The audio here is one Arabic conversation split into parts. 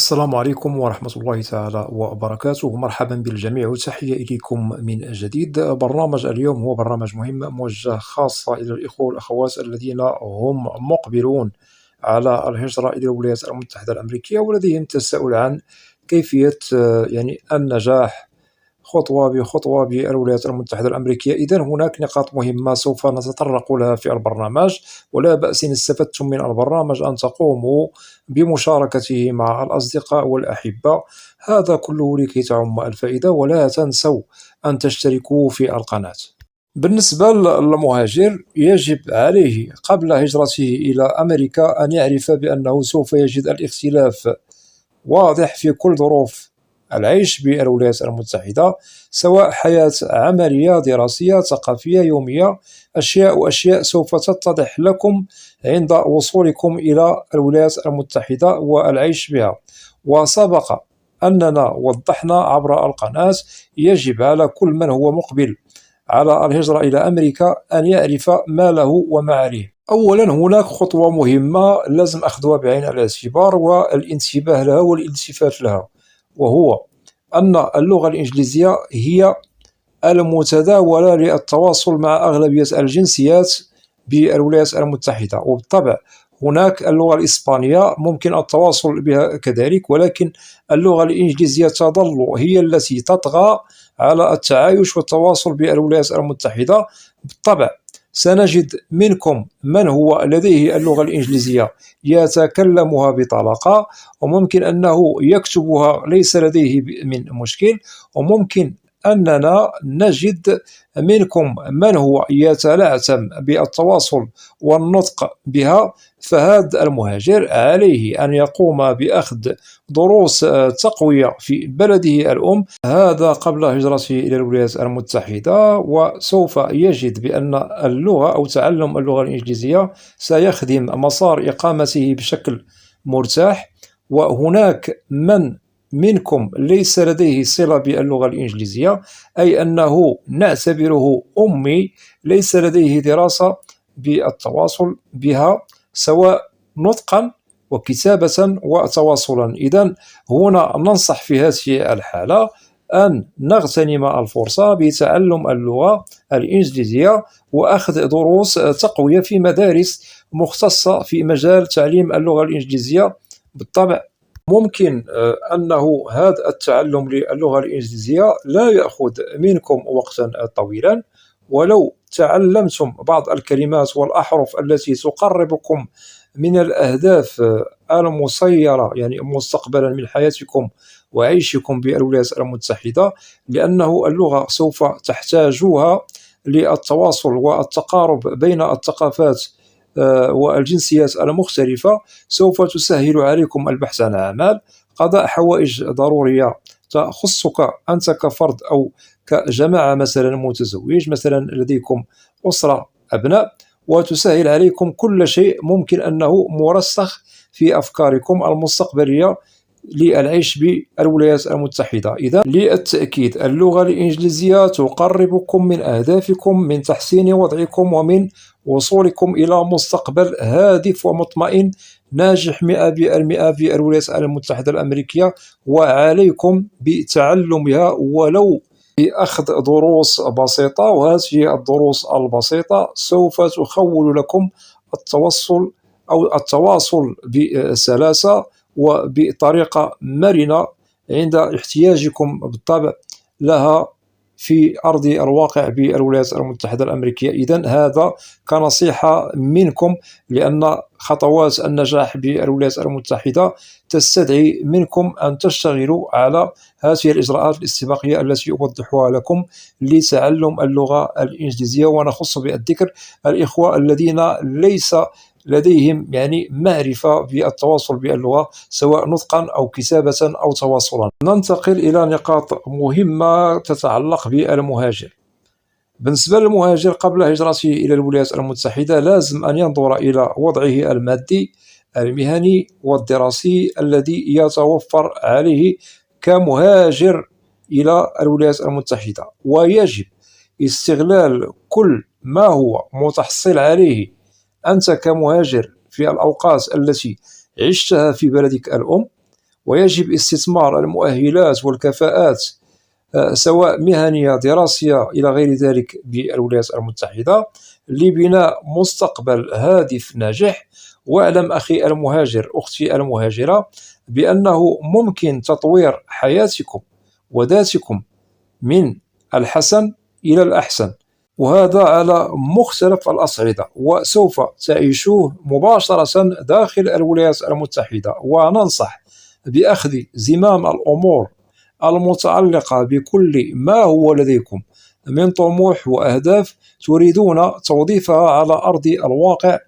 السلام عليكم ورحمة الله تعالى وبركاته. مرحبا بالجميع وتحية إليكم من جديد. برنامج اليوم هو برنامج مهم موجه خاصة إلى الإخوة والأخوات الذين هم مقبلون على الهجرة إلى الولايات المتحدة الأمريكية ولديهم تساؤل عن كيفية النجاح خطوة بخطوة بالولايات المتحدة الأمريكية. إذن هناك نقاط مهمة سوف نتطرق لها في البرنامج، ولا بأس إن استفدتم من البرنامج أن تقوموا بمشاركته مع الأصدقاء والأحبة، هذا كله لكي تعم الفائدة. ولا تنسوا أن تشتركوا في القناة. بالنسبة للمهاجر، يجب عليه قبل هجرته إلى أمريكا أن يعرف بأنه سوف يجد الاختلاف واضح في كل ظروف العيش بالولايات المتحدة، سواء حياة عملية دراسية ثقافية يومية، أشياء سوف تتضح لكم عند وصولكم إلى الولايات المتحدة والعيش بها. وسبق أننا وضحنا عبر القناة يجب على كل من هو مقبل على الهجرة إلى أمريكا أن يعرف ما له وما عليه. أولا، هناك خطوة مهمة لازم أخذها بعين الاعتبار والانتباه لها والالتفات لها، وهو أن اللغة الإنجليزية هي المتداولة للتواصل مع أغلبية الجنسيات بالولايات المتحدة. وبالطبع هناك اللغة الإسبانية ممكن التواصل بها كذلك، ولكن اللغة الإنجليزية تظل هي التي تطغى على التعايش والتواصل بالولايات المتحدة. بالطبع سنجد منكم من هو لديه اللغة الإنجليزية يتكلمها بطلاقة، وممكن أنه يكتبها ليس لديه من مشكل، وممكن أننا نجد منكم من هو يتلعثم بالتواصل والنطق بها. فهذا المهاجر عليه أن يقوم بأخذ دروس تقوية في بلده الأم، هذا قبل هجرته إلى الولايات المتحدة. وسوف يجد بأن اللغة أو تعلم اللغة الإنجليزية سيخدم مسار إقامته بشكل مرتاح. وهناك من منكم ليس لديه صلة باللغة الإنجليزية، أي أنه نعتبره أمي، ليس لديه دراسة بالتواصل بها سواء نطقا وكتابة وتواصلا. إذن هنا ننصح في هذه الحالة أن نغتنم الفرصة بتعلم اللغة الإنجليزية وأخذ دروس تقوية في مدارس مختصة في مجال تعليم اللغة الإنجليزية. بالطبع ممكن أنه هذا التعلم للغة الإنجليزية لا يأخذ منكم وقتا طويلا، ولو تعلمتم بعض الكلمات والأحرف التي تقربكم من الأهداف المسيرة يعني مستقبلا من حياتكم وعيشكم بالولايات المتحدة، لأنه اللغة سوف تحتاجوها للتواصل والتقارب بين الثقافات والجنسيات المختلفة. سوف تسهل عليكم البحث عن أعمال، قضاء حوائج ضرورية تخصك أنت كفرد أو كجماعة، مثلا متزوج، مثلا لديكم أسرة أبناء، وتسهل عليكم كل شيء ممكن أنه مرسخ في أفكاركم المستقبلية للعيش بالولايات المتحدة. إذا للتأكيد اللغة الإنجليزية تقربكم من أهدافكم، من تحسين وضعكم ومن وصولكم إلى مستقبل هادف ومطمئن ناجح 100% في الولايات المتحدة الأمريكية، وعليكم بتعلمها ولو بأخذ دروس بسيطة. وهذه الدروس البسيطة سوف تخول لكم التواصل بسلاسة وبطريقة مرنة عند احتياجكم بالطبع لها في أرض الواقع بالولايات المتحدة الأمريكية. إذن هذا كنصيحة منكم، لأن خطوات النجاح بالولايات المتحدة تستدعي منكم أن تشتغلوا على هذه الإجراءات الاستباقية التي أوضحها لكم لتعلم اللغة الإنجليزية. ونخص بالذكر الإخوة الذين ليس لديهم يعني معرفة بالتواصل باللغة سواء نطقا أو كتابة أو تواصلا. ننتقل إلى نقاط مهمة تتعلق بالمهاجر. بالنسبة للمهاجر قبل هجرته إلى الولايات المتحدة لازم أن ينظر إلى وضعه المادي المهني والدراسي الذي يتوفر عليه كمهاجر إلى الولايات المتحدة، ويجب استغلال كل ما هو متحصل عليه أنت كمهاجر في الأوقات التي عشتها في بلدك الأم، ويجب استثمار المؤهلات والكفاءات سواء مهنية دراسية إلى غير ذلك بالولايات المتحدة لبناء مستقبل هادف ناجح. واعلم أخي المهاجر، أختي المهاجرة، بأنه ممكن تطوير حياتكم وذاتكم من الحسن إلى الأحسن، وهذا على مختلف الأصعدة، وسوف تعيشوه مباشرة داخل الولايات المتحدة. وننصح بأخذ زمام الأمور المتعلقة بكل ما هو لديكم من طموح وأهداف تريدون توظيفها على أرض الواقع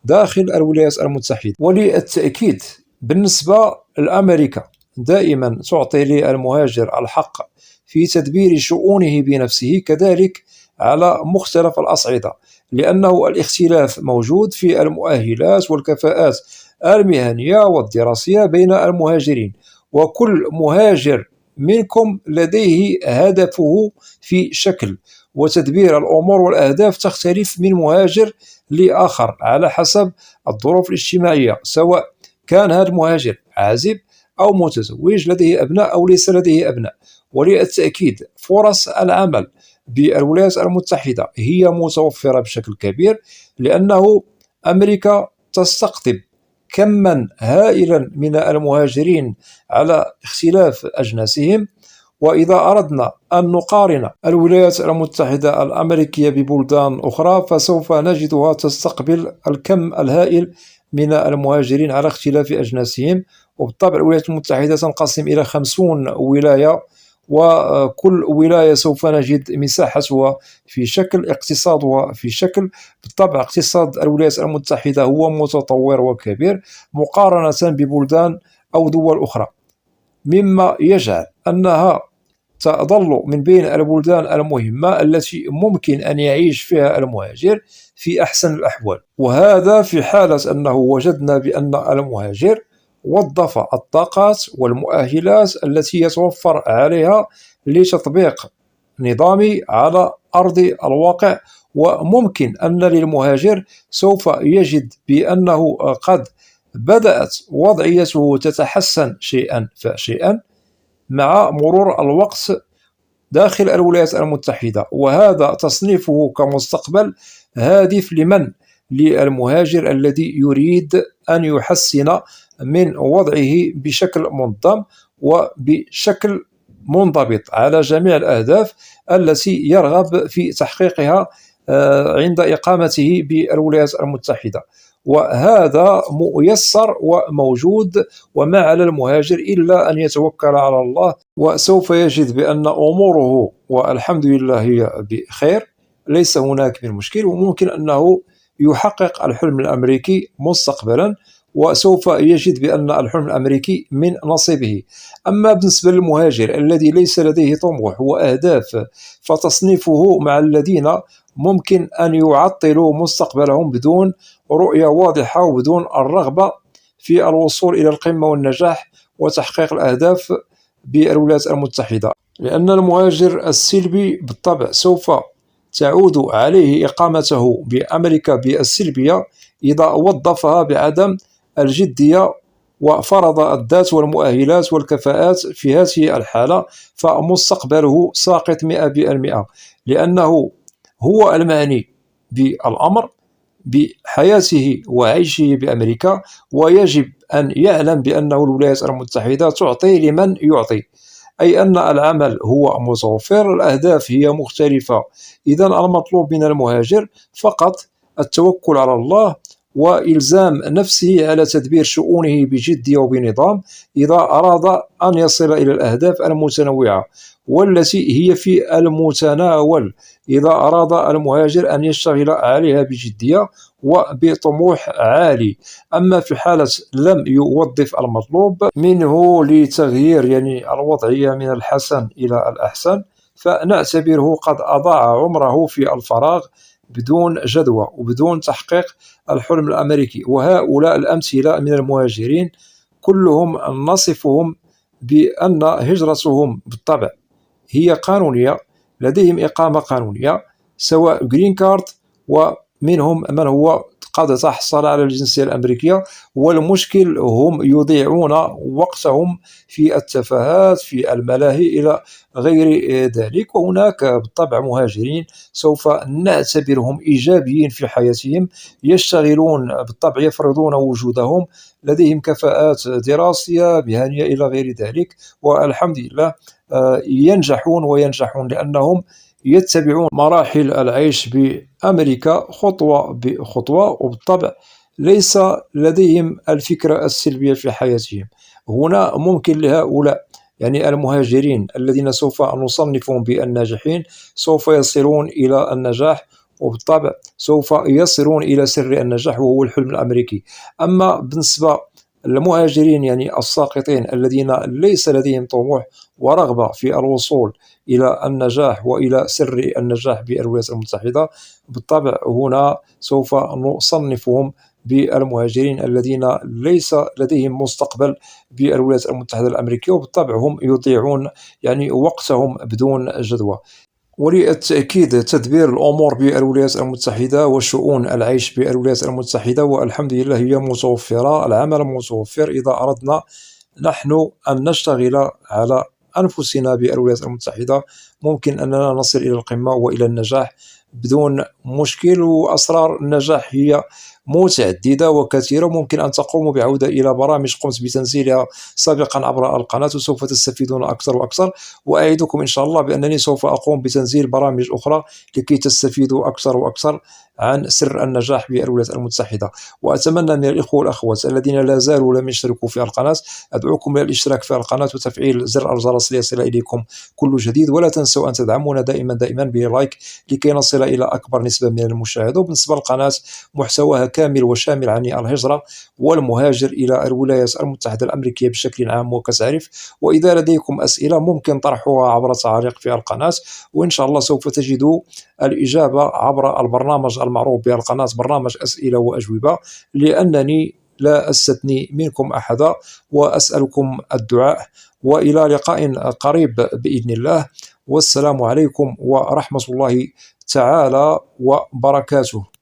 داخل الولايات المتحدة. وللتأكيد بالنسبة لأمريكا دائما تعطي للمهاجر الحق في تدبير شؤونه بنفسه، كذلك على مختلف الأصعدة، لأنه الاختلاف موجود في المؤهلات والكفاءات المهنية والدراسية بين المهاجرين، وكل مهاجر منكم لديه هدفه في شكل، وتدبير الأمور والأهداف تختلف من مهاجر لآخر على حسب الظروف الاجتماعية، سواء كان هذا المهاجر عازب أو متزوج لديه أبناء أو ليس لديه أبناء. وللتأكيد فرص العمل بالولايات المتحدة هي متوفرة بشكل كبير، لأنه أمريكا تستقطب كما هائلا من المهاجرين على اختلاف أجناسهم. وإذا أردنا أن نقارن الولايات المتحدة الأمريكية ببلدان أخرى فسوف نجدها تستقبل الكم الهائل من المهاجرين على اختلاف أجناسهم. وبالطبع الولايات المتحدة تنقسم إلى 50 ولاية، وكل ولاية سوف نجد مساحتها في شكل، اقتصادها في شكل. بالطبع اقتصاد الولايات المتحدة هو متطور وكبير مقارنة ببلدان أو دول أخرى، مما يجعل أنها تظل من بين البلدان المهمة التي ممكن أن يعيش فيها المهاجر في أحسن الأحوال. وهذا في حالة أنه وجدنا بأن المهاجر وظف الطاقات والمؤهلات التي يتوفر عليها لتطبيق نظامي على أرض الواقع. وممكن أن للمهاجر سوف يجد بأنه قد بدأت وضعيته تتحسن شيئا فشيئا مع مرور الوقت داخل الولايات المتحدة، وهذا تصنيفه كمستقبل هادف للمهاجر الذي يريد أن يحسن من وضعه بشكل منظم وبشكل منضبط على جميع الأهداف التي يرغب في تحقيقها عند إقامته بالولايات المتحدة. وهذا ميسر وموجود، وما على المهاجر إلا أن يتوكل على الله، وسوف يجد بأن أموره والحمد لله هي بخير، ليس هناك من مشكل، وممكن أنه يحقق الحلم الأمريكي مستقبلا، وسوف يجد بأن الحلم الأمريكي من نصيبه. أما بالنسبة للمهاجر الذي ليس لديه طموح وأهداف فتصنيفه مع الذين ممكن أن يعطلوا مستقبلهم بدون رؤية واضحة وبدون الرغبة في الوصول إلى القمة والنجاح وتحقيق الأهداف بالولايات المتحدة. لأن المهاجر السلبي بالطبع سوف تعود عليه إقامته بأمريكا بالسلبية إذا وظفها بعدم الجدية وفرض الذات والمؤهلات والكفاءات. في هذه الحالة فمستقبله ساقط 100%، لأنه هو المعني بالأمر بحياته وعيشه بأمريكا، ويجب أن يعلم بأنه الولايات المتحدة تعطي لمن يعطي، أي أن العمل هو متوفر، الأهداف هي مختلفة. إذن المطلوب من المهاجر فقط التوكل على الله وإلزام نفسه على تدبير شؤونه بجدية وبنظام إذا أراد أن يصل إلى الأهداف المتنوعة والتي هي في المتناول، إذا أراد المهاجر أن يشتغل عليها بجدية وبطموح عالي. أما في حالة لم يوظف المطلوب منه لتغيير يعني الوضعية من الحسن إلى الأحسن فنعتبره قد أضاع عمره في الفراغ بدون جدوى وبدون تحقيق الحلم الأمريكي. وهؤلاء الأمثلة من المهاجرين كلهم نصفهم بأن هجرتهم بالطبع هي قانونية، لديهم إقامة قانونية سواء جرين كارد، ومنهم من هو قد تحصل على الجنسية الأمريكية، والمشكل هم يضيعون وقتهم في التفاهات في الملاهي إلى غير ذلك. وهناك بالطبع مهاجرين سوف نعتبرهم إيجابيين في حياتهم، يشتغلون بالطبع، يفرضون وجودهم، لديهم كفاءات دراسية مهنية إلى غير ذلك، والحمد لله ينجحون وينجحون لأنهم يتبعون مراحل العيش بأمريكا خطوة بخطوة، وبالطبع ليس لديهم الفكرة السلبية في حياتهم. هنا ممكن لهؤلاء يعني المهاجرين الذين سوف نصنفهم بالناجحين سوف يصلون إلى النجاح، وبالطبع سوف يصلون إلى سر النجاح وهو الحلم الأمريكي. أما بالنسبة للمهاجرين يعني الساقطين الذين ليس لديهم طموح ورغبة في الوصول إلى النجاح وإلى سر النجاح بالولايات المتحدة، بالطبع هنا سوف نصنفهم بالمهاجرين الذين ليس لديهم مستقبل بالولايات المتحدة الأمريكية، وبالطبع هم يضيعون يعني وقتهم بدون جدوى. وللتأكيد تدبير الأمور بالولايات المتحدة وشؤون العيش بالولايات المتحدة والحمد لله هي متوفرة، العمل متوفر إذا أردنا نحن أن نشتغل على أنفسنا بالولايات المتحدة، ممكن أننا نصل إلى القمة وإلى النجاح بدون مشكل. وأسرار النجاح هي متعددة وكثيرة، ممكن أن تقوموا بعودة إلى برامج قمت بتنزيلها سابقا عبر القناة وسوف تستفيدون أكثر وأكثر، وأعدكم إن شاء الله بأنني سوف أقوم بتنزيل برامج أخرى لكي تستفيدوا أكثر وأكثر عن سر النجاح بالولايات المتحدة. وأتمنى من الإخوة والأخوات الذين لا زالوا لم يشتركوا في القناة، أدعوكم إلى الاشتراك في القناة وتفعيل زر الجرس ليصل إليكم كل جديد، ولا تنسوا أن تدعمونا دائما بلايك لكي نصل إلى أكبر نسبة من المشاهدة. وبالنسبة للقناة محتواها كامل وشامل عن الهجرة والمهاجر إلى الولايات المتحدة الأمريكية بشكل عام وكتعريف، وإذا لديكم أسئلة ممكن طرحها عبر تعليق في القناة، وإن شاء الله سوف تجدوا الإجابة عبر البرنامج المعروف بالقناة، برنامج أسئلة وأجوبة، لأنني لا أستثني منكم أحدا وأسألكم الدعاء. وإلى لقاء قريب بإذن الله، والسلام عليكم ورحمة الله تعالى وبركاته.